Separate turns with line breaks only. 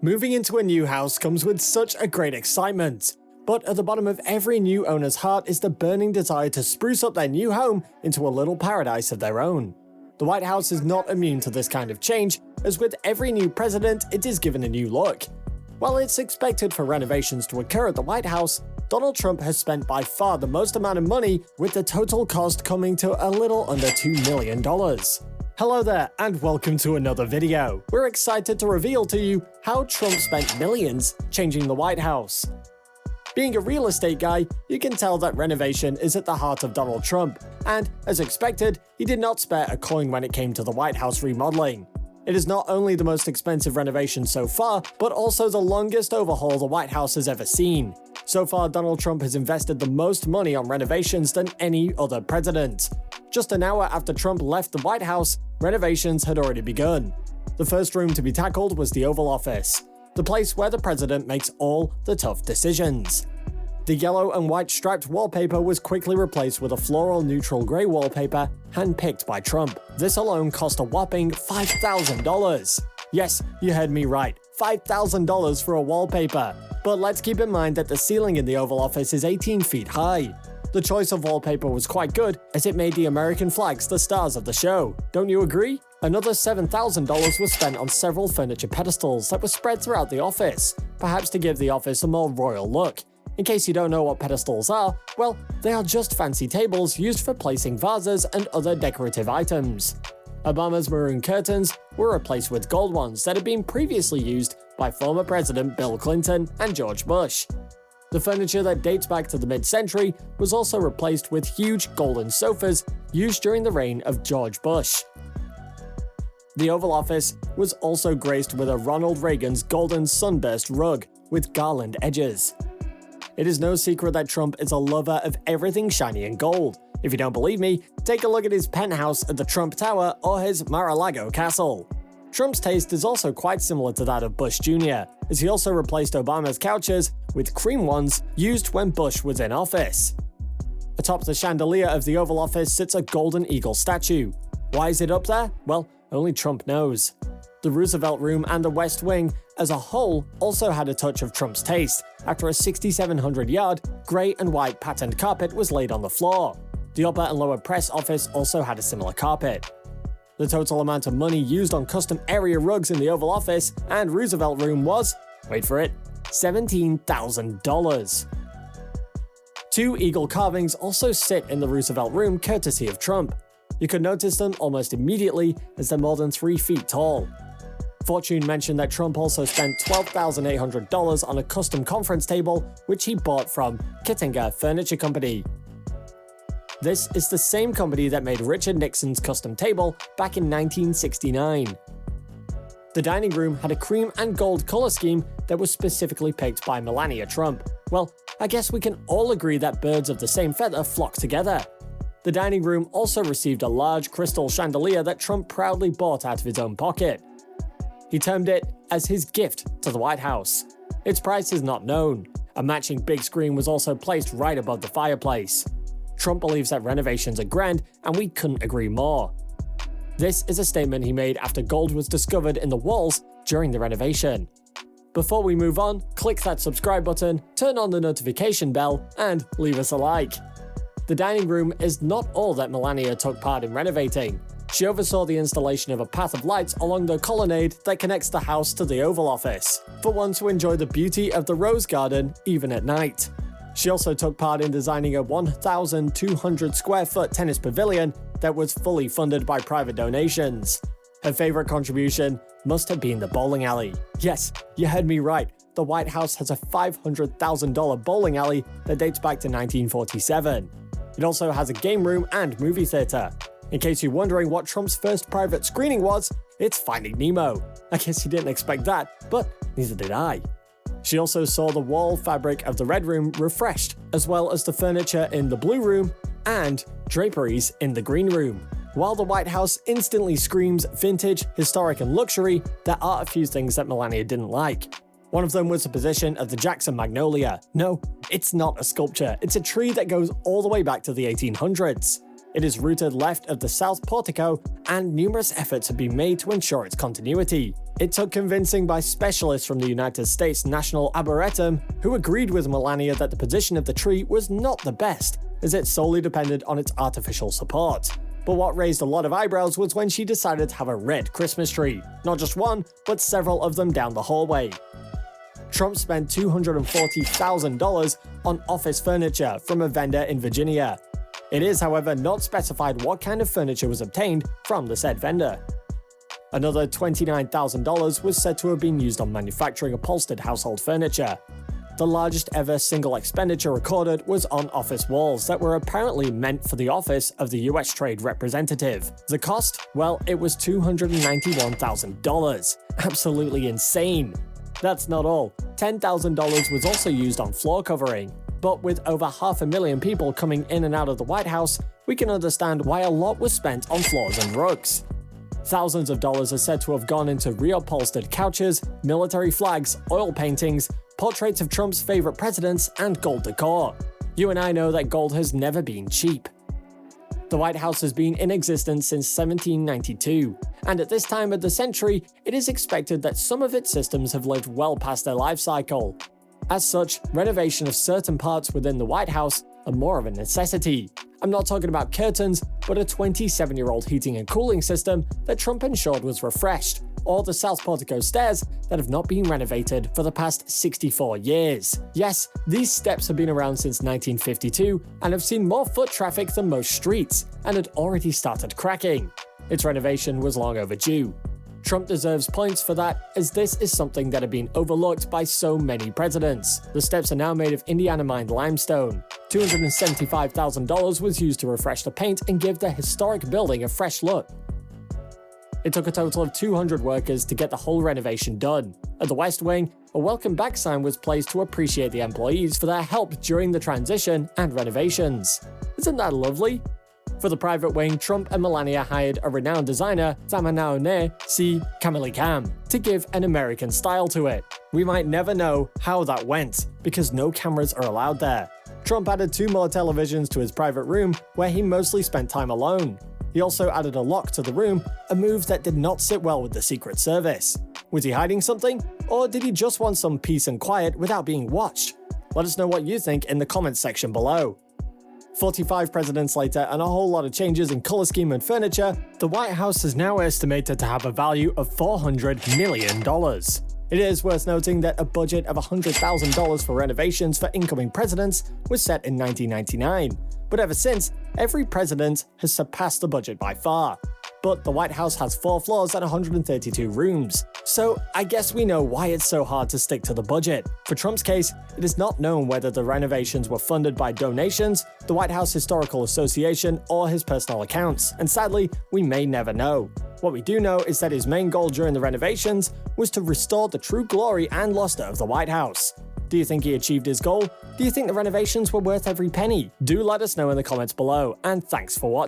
Moving into a new house comes with such a great excitement, but at the bottom of every new owner's heart is the burning desire to spruce up their new home into a little paradise of their own. The White House is not immune to this kind of change, as with every new president it is given a new look. While it's expected for renovations to occur at the White House, Donald Trump has spent by far the most amount of money, with the total cost coming to a little under $2 million. Hello there, and welcome to another video. We're excited to reveal to you how Trump spent millions changing the White House. Being a real estate guy, you can tell that renovation is at the heart of Donald Trump, and as expected, he did not spare a coin when it came to the White House remodeling. It is not only the most expensive renovation so far, but also the longest overhaul the White House has ever seen. So far, Donald Trump has invested the most money on renovations than any other president. Just an hour after Trump left the White House, renovations had already begun. The first room to be tackled was the Oval Office, the place where the president makes all the tough decisions. The yellow and white striped wallpaper was quickly replaced with a floral neutral grey wallpaper handpicked by Trump. This alone cost a whopping $5,000. Yes, you heard me right, $5,000 for a wallpaper. But let's keep in mind that the ceiling in the Oval Office is 18 feet high. The choice of wallpaper was quite good, as it made the American flags the stars of the show. Don't you agree? Another $7,000 was spent on several furniture pedestals that were spread throughout the office, perhaps to give the office a more royal look. In case you don't know what pedestals are, well, they are just fancy tables used for placing vases and other decorative items. Obama's maroon curtains were replaced with gold ones that had been previously used by former President Bill Clinton and George Bush. The furniture that dates back to the mid-century was also replaced with huge golden sofas used during the reign of George Bush. The Oval Office was also graced with a Ronald Reagan's golden sunburst rug with garland edges. It is no secret that Trump is a lover of everything shiny and gold. If you don't believe me, take a look at his penthouse at the Trump Tower or his Mar-a-Lago castle. Trump's taste is also quite similar to that of Bush Jr., as he also replaced Obama's couches with cream ones used when Bush was in office. Atop the chandelier of the Oval Office sits a golden eagle statue. Why is it up there? Well, only Trump knows. The Roosevelt Room and the West Wing as a whole also had a touch of Trump's taste, after a 6,700-yard grey and white patterned carpet was laid on the floor. The upper and lower press office also had a similar carpet. The total amount of money used on custom area rugs in the Oval Office and Roosevelt Room was, wait for it, $17,000. Two eagle carvings also sit in the Roosevelt Room courtesy of Trump. You could notice them almost immediately, as they're more than 3 feet tall. Fortune mentioned that Trump also spent $12,800 on a custom conference table, which he bought from Kittinger Furniture Company. This is the same company that made Richard Nixon's custom table back in 1969. The dining room had a cream and gold color scheme that was specifically picked by Melania Trump. Well, I guess we can all agree that birds of the same feather flock together. The dining room also received a large crystal chandelier that Trump proudly bought out of his own pocket. He termed it as his gift to the White House. Its price is not known. A matching big screen was also placed right above the fireplace. Trump believes that renovations are grand, and we couldn't agree more. This is a statement he made after gold was discovered in the walls during the renovation. Before we move on, click that subscribe button, turn on the notification bell, and leave us a like. The dining room is not all that Melania took part in renovating. She oversaw the installation of a path of lights along the colonnade that connects the house to the Oval Office, for one to enjoy the beauty of the Rose Garden even at night. She also took part in designing a 1,200 square foot tennis pavilion that was fully funded by private donations. Her favorite contribution must have been the bowling alley. Yes, you heard me right. The White House has a $500,000 bowling alley that dates back to 1947. It also has a game room and movie theater. In case you're wondering what Trump's first private screening was, it's Finding Nemo. I guess you didn't expect that, but neither did I. She also saw the wall fabric of the Red Room refreshed, as well as the furniture in the Blue Room and draperies in the Green Room. While the White House instantly screams vintage, historic, and luxury, there are a few things that Melania didn't like. One of them was the position of the Jackson Magnolia. No, it's not a sculpture, it's a tree that goes all the way back to the 1800s. It is rooted left of the south portico, and numerous efforts have been made to ensure its continuity. It took convincing by specialists from the United States National Arboretum, who agreed with Melania that the position of the tree was not the best, as it solely depended on its artificial support. But what raised a lot of eyebrows was when she decided to have a red Christmas tree. Not just one, but several of them down the hallway. Trump spent $240,000 on office furniture from a vendor in Virginia. It is, however, not specified what kind of furniture was obtained from the said vendor. Another $29,000 was said to have been used on manufacturing upholstered household furniture. The largest ever single expenditure recorded was on office walls that were apparently meant for the office of the US Trade Representative. The cost? Well, it was $291,000. Absolutely insane. That's not all. $10,000 was also used on floor covering. But with over 500,000 people coming in and out of the White House, we can understand why a lot was spent on floors and rugs. Thousands of dollars are said to have gone into reupholstered couches, military flags, oil paintings, portraits of Trump's favorite presidents, and gold decor. You and I know that gold has never been cheap. The White House has been in existence since 1792, and at this time of the century, it is expected that some of its systems have lived well past their life cycle. As such, renovation of certain parts within the White House are more of a necessity. I'm not talking about curtains, but a 27-year-old heating and cooling system that Trump ensured was refreshed, or the South Portico stairs that have not been renovated for the past 64 years. Yes, these steps have been around since 1952 and have seen more foot traffic than most streets, and had already started cracking. Its renovation was long overdue. Trump deserves points for that, as this is something that had been overlooked by so many presidents. The steps are now made of Indiana mined limestone. $275,000 was used to refresh the paint and give the historic building a fresh look. It took a total of 200 workers to get the whole renovation done. At the West Wing, a welcome back sign was placed to appreciate the employees for their help during the transition and renovations. Isn't that lovely? For the private wing, Trump and Melania hired a renowned designer, Tamanaone Si Kamilikam, to give an American style to it. We might never know how that went, because no cameras are allowed there. Trump added 2 more televisions to his private room, where he mostly spent time alone. He also added a lock to the room, a move that did not sit well with the Secret Service. Was he hiding something? Or did he just want some peace and quiet without being watched? Let us know what you think in the comments section below. 45 presidents later and a whole lot of changes in color scheme and furniture, the White House is now estimated to have a value of $400 million. It is worth noting that a budget of $100,000 for renovations for incoming presidents was set in 1999, but ever since, every president has surpassed the budget by far. But the White House has 4 floors and 132 rooms, so I guess we know why it's so hard to stick to the budget. For Trump's case, it is not known whether the renovations were funded by donations, the White House Historical Association, or his personal accounts, and sadly, we may never know. What we do know is that his main goal during the renovations was to restore the true glory and luster of the White House. Do you think he achieved his goal? Do you think the renovations were worth every penny? Do let us know in the comments below, and thanks for watching.